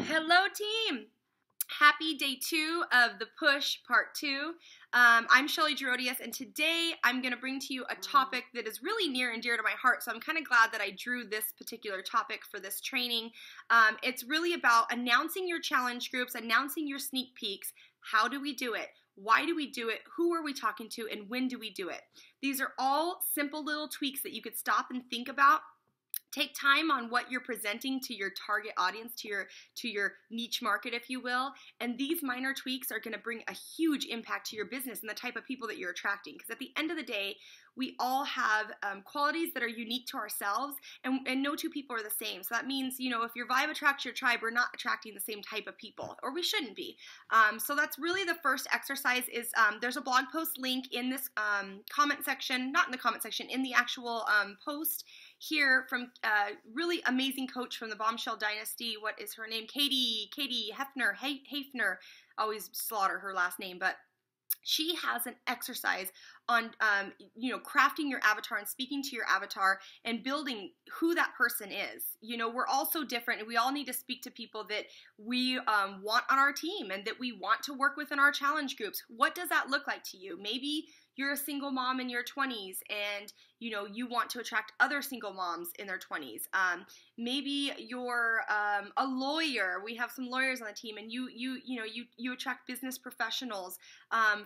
Hello, team. Happy day 2 of the push part 2. I'm Shelly Gerodius, and today I'm going to bring to you a topic that is really near and dear to my heart. So I'm kind of glad that I drew this particular topic for this training. It's really about announcing your challenge groups, announcing your sneak peeks. How do we do it? Why do we do it? Who are we talking to? And when do we do it? These are all simple little tweaks that you could stop and think about. Take time on what you're presenting to your target audience, to your niche market, if you will, and these minor tweaks are going to bring a huge impact to your business and the type of people that you're attracting. Because at the end of the day, we all have qualities that are unique to ourselves, and no two people are the same. So that means, if your vibe attracts your tribe, we're not attracting the same type of people, or we shouldn't be. So that's really the first exercise. Is there's a blog post link in this comment section, not in the comment section, in the actual post here from really amazing coach from the Bombshell Dynasty. What is her name? Katie Hafner. Always slaughter her last name, but she has an exercise on, crafting your avatar and speaking to your avatar and building who that person is. We're all so different, and we all need to speak to people that we want on our team and that we want to work with in our challenge groups. What does that look like to you? Maybe you're a single mom in your 20s and, you want to attract other single moms in their 20s. Maybe you're a lawyer. We have some lawyers on the team, and you attract business professionals.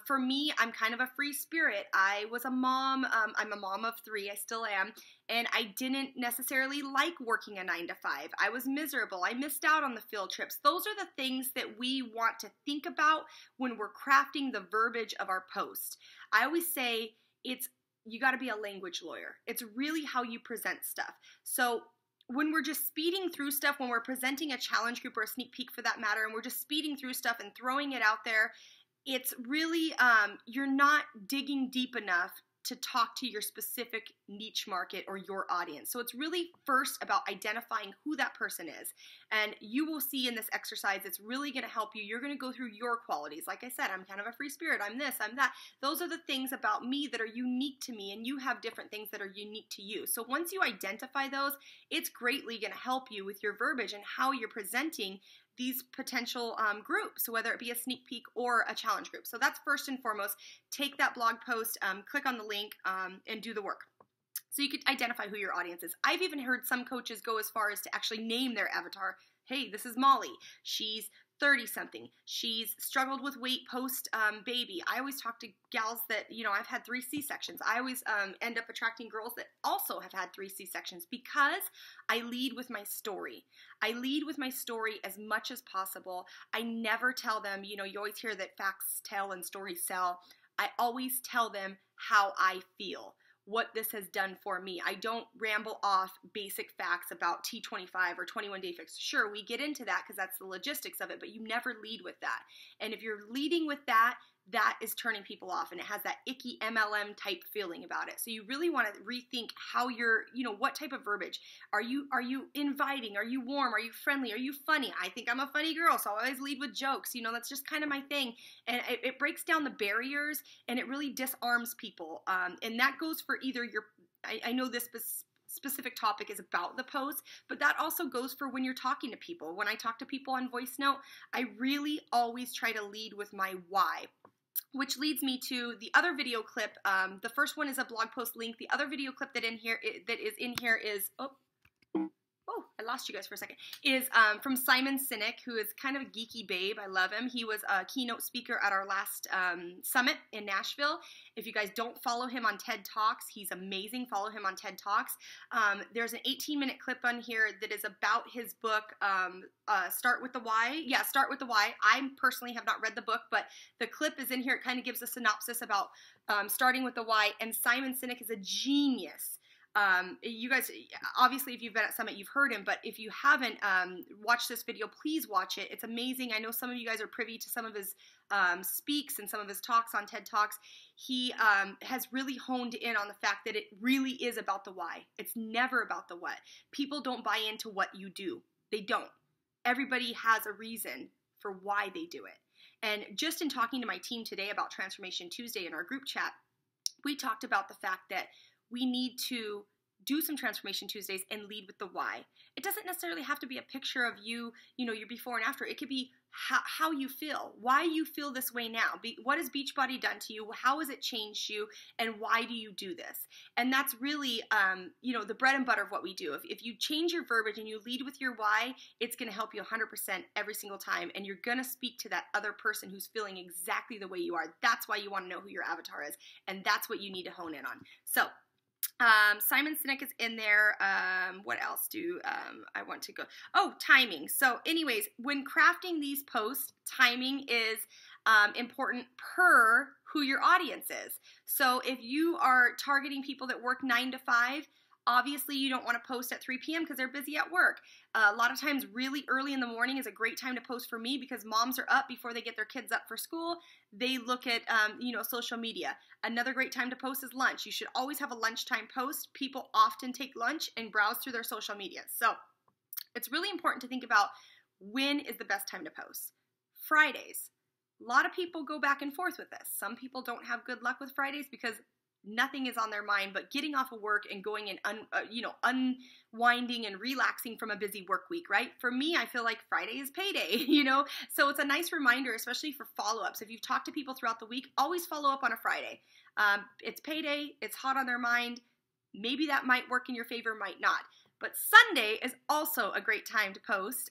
For me, I'm kind of a free spirit. I was a mom. I'm a mom of 3. I still am. And I didn't necessarily like working a 9 to 5. I was miserable. I missed out on the field trips. Those are the things that we want to think about when we're crafting the verbiage of our post. I always say you got to be a language lawyer. It's really how you present stuff. So when we're just speeding through stuff, when we're presenting a challenge group or a sneak peek for that matter, and we're just speeding through stuff and throwing it out there, it's really, you're not digging deep enough to talk to your specific niche market or your audience. So it's really first about identifying who that person is. And you will see in this exercise, it's really going to help you. You're going to go through your qualities. Like I said, I'm kind of a free spirit. I'm this, I'm that. Those are the things about me that are unique to me, and you have different things that are unique to you. So once you identify those, it's greatly going to help you with your verbiage and how you're presenting these potential groups, whether it be a sneak peek or a challenge group. So that's first and foremost. Take that blog post, click on the link, and do the work. So you could identify who your audience is. I've even heard some coaches go as far as to actually name their avatar. Hey, this is Molly. She's 30-something. She's struggled with weight post-baby. I always talk to gals that, I've had 3 C-sections. I always end up attracting girls that also have had 3 C-sections because I lead with my story. I lead with my story as much as possible. I never tell them, you always hear that facts tell and stories sell. I always tell them how I feel, what this has done for me. I don't ramble off basic facts about T25 or 21-day fix. Sure, we get into that because that's the logistics of it, but you never lead with that. And if you're leading with that, that is turning people off, and it has that icky MLM type feeling about it. So you really want to rethink how you're, what type of verbiage. Are you inviting? Are you warm? Are you friendly? Are you funny? I think I'm a funny girl, so I always lead with jokes. That's just kind of my thing. And it breaks down the barriers, and it really disarms people. And that goes for either I know this specific topic is about the post, but that also goes for when you're talking to people. When I talk to people on voice note, I really always try to lead with my why. Which leads me to the other video clip. The first one is a blog post link. The other video clip that is in here is I lost you guys for a second. Is from Simon Sinek, who is kind of a geeky babe. I love him. He was a keynote speaker at our last summit in Nashville. If you guys don't follow him on TED Talks, he's amazing. Follow him on TED Talks. There's an 18-minute clip on here that is about his book, Start with the Why. Yeah, Start with the Why. I personally have not read the book, but the clip is in here. It kind of gives a synopsis about starting with the why. And Simon Sinek is a genius. You guys, obviously, if you've been at Summit, you've heard him, but if you haven't watched this video, please watch it. It's amazing. I know some of you guys are privy to some of his speaks and some of his talks on TED Talks. He has really honed in on the fact that it really is about the why. It's never about the what. People don't buy into what you do. They don't. Everybody has a reason for why they do it. And just in talking to my team today about Transformation Tuesday in our group chat, we talked about the fact that we need to do some Transformation Tuesdays and lead with the why. It doesn't necessarily have to be a picture of you, your before and after. It could be how you feel, why you feel this way now. What has Beachbody done to you? How has it changed you? And why do you do this? And that's really, the bread and butter of what we do. If you change your verbiage and you lead with your why, it's going to help you 100% every single time. And you're going to speak to that other person who's feeling exactly the way you are. That's why you want to know who your avatar is. And that's what you need to hone in on. So, Simon Sinek is in there. What else do I want to go? Oh, timing. So anyways, when crafting these posts, timing is important per who your audience is. So if you are targeting people that work 9 to 5, obviously you don't want to post at 3 p.m. because they're busy at work. A lot of times really early in the morning is a great time to post for me because moms are up before they get their kids up for school. They look at, social media. Another great time to post is lunch. You should always have a lunchtime post. People often take lunch and browse through their social media. So it's really important to think about when is the best time to post. Fridays. A lot of people go back and forth with this. Some people don't have good luck with Fridays because nothing is on their mind but getting off of work and going and unwinding and relaxing from a busy work week, right? For me, I feel like Friday is payday, so it's a nice reminder, especially for follow-ups. If you've talked to people throughout the week, always follow up on a Friday. It's payday, it's hot on their mind. Maybe that might work in your favor, might not. But Sunday is also a great time to post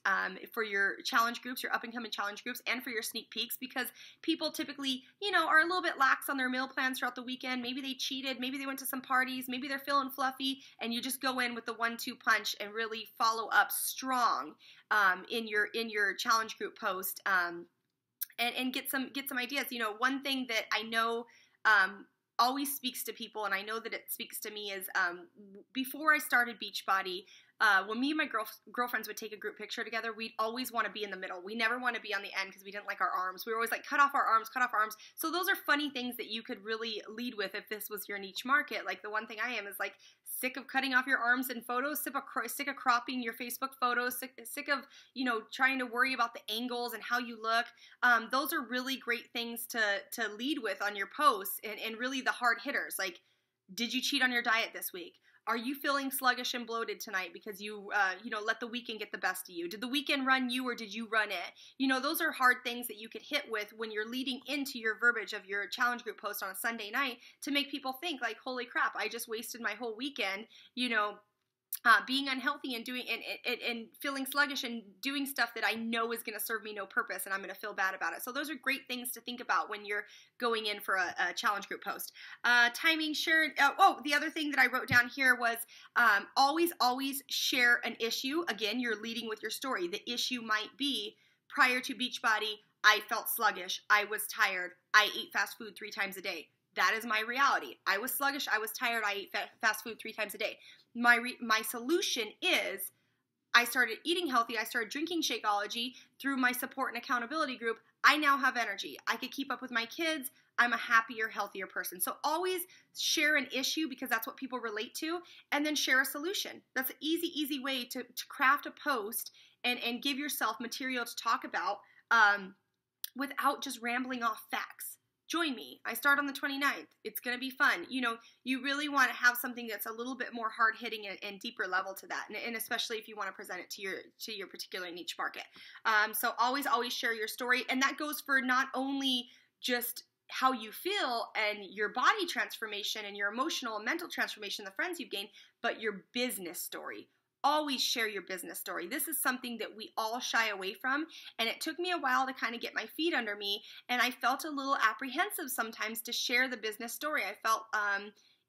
for your challenge groups, your up-and-coming challenge groups, and for your sneak peeks because people typically, are a little bit lax on their meal plans throughout the weekend. Maybe they cheated. Maybe they went to some parties. Maybe they're feeling fluffy, and you just go in with the 1-2 punch and really follow up strong in your challenge group post and get some ideas. One thing that I know always speaks to people, and I know that it speaks to me, is before I started Beachbody, when me and my girlfriends would take a group picture together, we'd always want to be in the middle. We never want to be on the end because we didn't like our arms. We were always like, cut off our arms. So those are funny things that you could really lead with if this was your niche market. Like the one thing I am is like sick of cutting off your arms in photos, sick of cropping your Facebook photos, sick of, trying to worry about the angles and how you look. Those are really great things to lead with on your posts and really the hard hitters. Like, did you cheat on your diet this week? Are you feeling sluggish and bloated tonight because you let the weekend get the best of you? Did the weekend run you or did you run it? Those are hard things that you could hit with when you're leading into your verbiage of your challenge group post on a Sunday night to make people think like, holy crap, I just wasted my whole weekend, being unhealthy and doing and feeling sluggish and doing stuff that I know is going to serve me no purpose and I'm going to feel bad about it. So those are great things to think about when you're going in for a challenge group post. Timing, share. The other thing that I wrote down here was always share an issue. Again, you're leading with your story. The issue might be prior to Beachbody, I felt sluggish. I was tired. I ate fast food 3 times a day. That is my reality. I was sluggish. I was tired. I ate fast food 3 times a day. My solution is I started eating healthy. I started drinking Shakeology through my support and accountability group. I now have energy. I could keep up with my kids. I'm a happier, healthier person. So always share an issue because that's what people relate to, and then share a solution. That's an easy way to craft a post and give yourself material to talk about without just rambling off facts. Join me. I start on the 29th. It's going to be fun. You really want to have something that's a little bit more hard-hitting and deeper level to that, and especially if you want to present it to your particular niche market. So always share your story, and that goes for not only just how you feel and your body transformation and your emotional and mental transformation, the friends you've gained, but your business story. Always share your business story. This is something that we all shy away from, and it took me a while to kind of get my feet under me, and I felt a little apprehensive sometimes to share the business story. I felt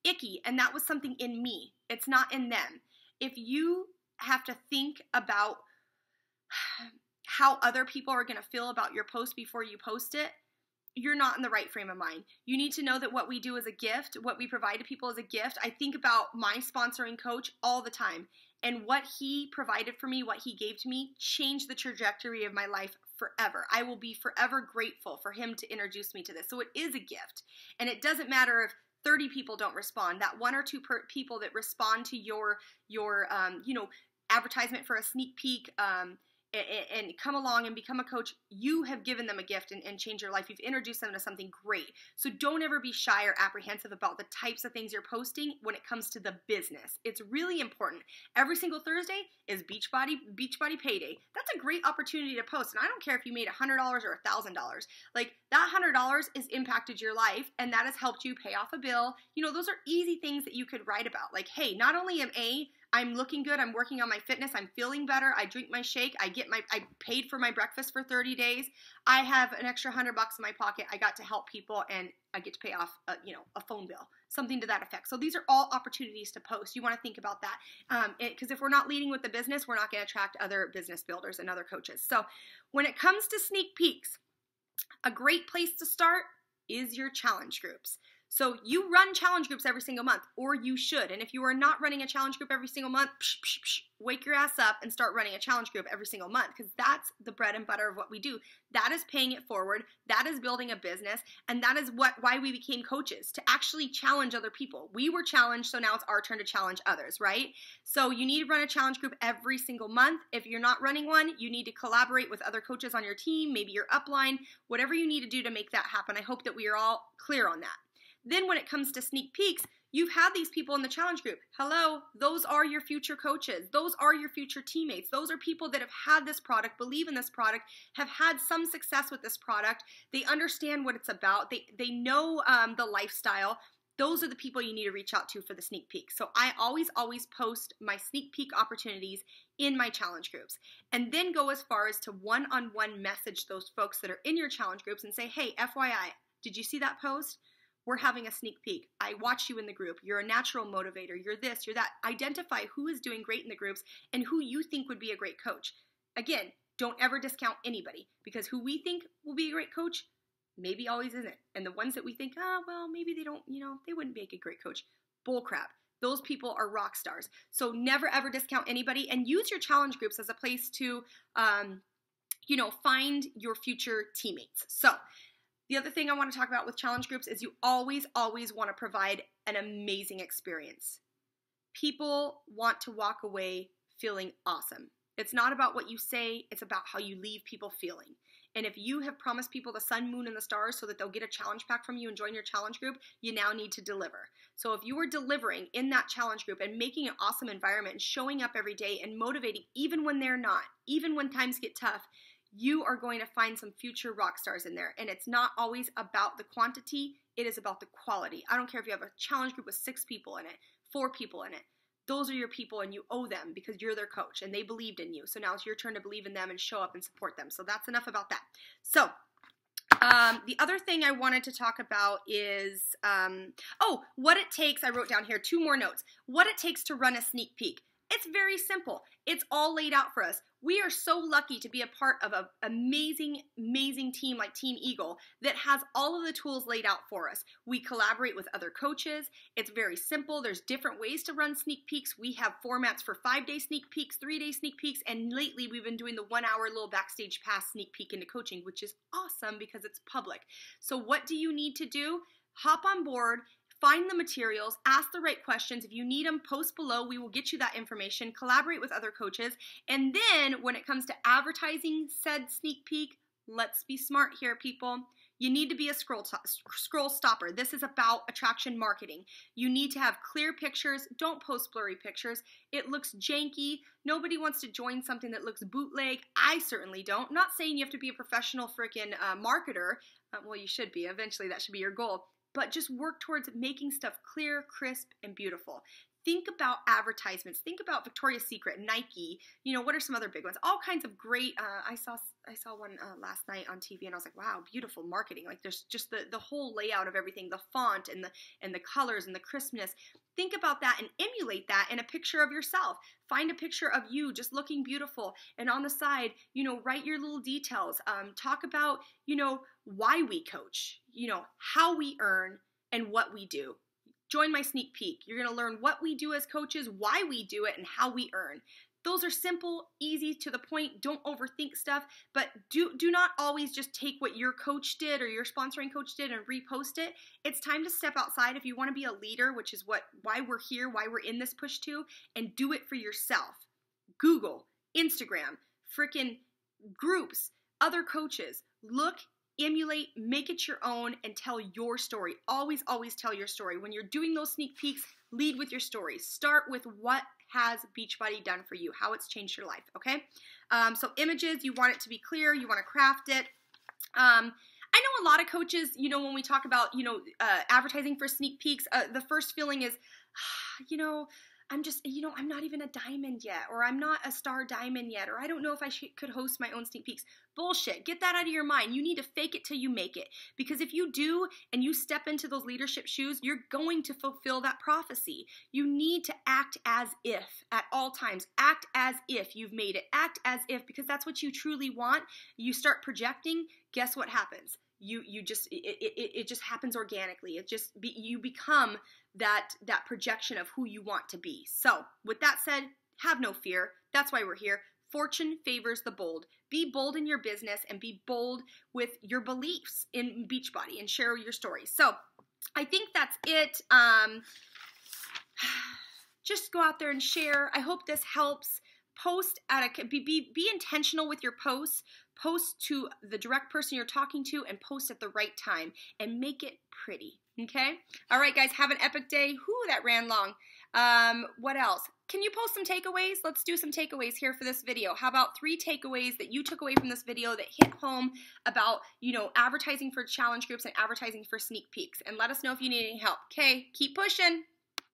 icky, and that was something in me. It's not in them. If you have to think about how other people are going to feel about your post before you post it, you're not in the right frame of mind. You need to know that what we do is a gift, what we provide to people is a gift. I think about my sponsoring coach all the time, and what he provided for me, what he gave to me, changed the trajectory of my life forever. I will be forever grateful for him to introduce me to this. So it is a gift, and it doesn't matter if 30 people don't respond. That 1 or 2 people that respond to your advertisement for a sneak peek, and come along and become a coach, you have given them a gift and changed their life. You've introduced them to something great. So don't ever be shy or apprehensive about the types of things you're posting when it comes to the business. It's really important. Every single Thursday is Beachbody Payday. That's a great opportunity to post. And I don't care if you made $100 or $1,000. Like, that $100 has impacted your life, and that has helped you pay off a bill. You know, those are easy things that you could write about. Like, hey, not only I'm looking good, I'm working on my fitness, I'm feeling better, I drink my shake, I paid for my breakfast for 30 days, I have an extra $100 in my pocket, I got to help people, and I get to pay off a phone bill, something to that effect. So these are all opportunities to post. You want to think about that, because if we're not leading with the business, we're not going to attract other business builders and other coaches. So when it comes to sneak peeks, a great place to start is your challenge groups. So you run challenge groups every single month, or you should. And if you are not running a challenge group every single month, wake your ass up and start running a challenge group every single month, because that's the bread and butter of what we do. That is paying it forward. That is building a business. And that is why we became coaches, to actually challenge other people. We were challenged, so now it's our turn to challenge others, right? So you need to run a challenge group every single month. If you're not running one, you need to collaborate with other coaches on your team, maybe your upline, whatever you need to do to make that happen. I hope that we are all clear on that. Then when it comes to sneak peeks, you've had these people in the challenge group. Hello, those are your future coaches. Those are your future teammates. Those are people that have had this product, believe in this product, have had some success with this product. They understand what it's about. They know the lifestyle. Those are the people you need to reach out to for the sneak peek. So I always post my sneak peek opportunities in my challenge groups, and then go as far as to one-on-one message those folks that are in your challenge groups and say, hey, FYI, did you see that post? We're having a sneak peek. I watched you in the group. You're a natural motivator. You're this, you're that. Identify who is doing great in the groups and who you think would be a great coach. Again, don't ever discount anybody, because who we think will be a great coach maybe always isn't. And the ones that we think, maybe they don't, they wouldn't make a great coach. Bull crap. Those people are rock stars. So never ever discount anybody, and use your challenge groups as a place to, find your future teammates. So the other thing I want to talk about with challenge groups is you always want to provide an amazing experience. People want to walk away feeling awesome. It's not about what you say, it's about how you leave people feeling. And if you have promised people the sun, moon, and the stars so that they'll get a challenge pack from you and join your challenge group, you now need to deliver. So if you are delivering in that challenge group and making an awesome environment and showing up every day and motivating even when they're not, even when times get tough, you are going to find some future rock stars in there. And it's not always about the quantity, it is about the quality. I don't care if you have a challenge group with 6 people in it, 4 people in it. Those are your people, and you owe them because you're their coach and they believed in you. So now it's your turn to believe in them and show up and support them. So that's enough about that. So the other thing I wanted to talk about is, what it takes. I wrote down here 2 more notes. What it takes to run a sneak peek. It's very simple. It's all laid out for us. We are so lucky to be a part of an amazing, amazing team like Team Eagle that has all of the tools laid out for us. We collaborate with other coaches. It's very simple. There's different ways to run sneak peeks. We have formats for 5-day sneak peeks, 3-day sneak peeks, and lately we've been doing the 1-hour little backstage pass sneak peek into coaching, which is awesome because it's public. So what do you need to do? Hop on board. Find the materials, ask the right questions. If you need them, post below. We will get you that information. Collaborate with other coaches. And then when it comes to advertising said sneak peek, let's be smart here, people. You need to be a scroll stopper. This is about attraction marketing. You need to have clear pictures. Don't post blurry pictures. It looks janky. Nobody wants to join something that looks bootleg. I certainly don't. Not saying you have to be a professional freaking marketer. Well, you should be. Eventually, that should be your goal. But just work towards making stuff clear, crisp, and beautiful. Think about advertisements. Think about Victoria's Secret, Nike. What are some other big ones? All kinds of great. I saw one last night on TV, and I was like, wow, beautiful marketing. Like, there's just the whole layout of everything, the font and the colors and the crispness. Think about that and emulate that in a picture of yourself. Find a picture of you just looking beautiful, and on the side, write your little details. Talk about, why we coach, how we earn, and what we do. Join my sneak peek. You're going to learn what we do as coaches, why we do it, and how we earn. Those are simple, easy, to the point. Don't overthink stuff, but do not always just take what your coach did or your sponsoring coach did and repost it. It's time to step outside if you want to be a leader, which is why we're here, why we're in this push to, and do it for yourself. Google, Instagram, freaking groups, other coaches. Look, emulate, make it your own, and tell your story. Always, always tell your story. When you're doing those sneak peeks, lead with your story. Start with what has Beachbody done for you, how it's changed your life, okay? So images, you want it to be clear, you want to craft it. I know a lot of coaches, when we talk about, advertising for sneak peeks, the first feeling is, I'm not even a diamond yet, or I'm not a star diamond yet, or I don't know if I could host my own sneak peeks. Bullshit. Get that out of your mind. You need to fake it till you make it. Because if you do and you step into those leadership shoes, you're going to fulfill that prophecy. You need to act as if at all times. Act as if you've made it. Act as if, because that's what you truly want. You start projecting, guess what happens? It just happens organically. You become that projection of who you want to be. So with that said, have no fear. That's why we're here. Fortune favors the bold. Be bold in your business and be bold with your beliefs in Beachbody and share your story. So I think that's it. Just go out there and share. I hope this helps. Post be intentional with your posts. Post to the direct person you're talking to and post at the right time and make it pretty. Okay? All right, guys, have an epic day. Whew, that ran long. What else? Can you post some takeaways? Let's do some takeaways here for this video. How about 3 takeaways that you took away from this video that hit home about, advertising for challenge groups and advertising for sneak peeks? And let us know if you need any help. Okay, keep pushing.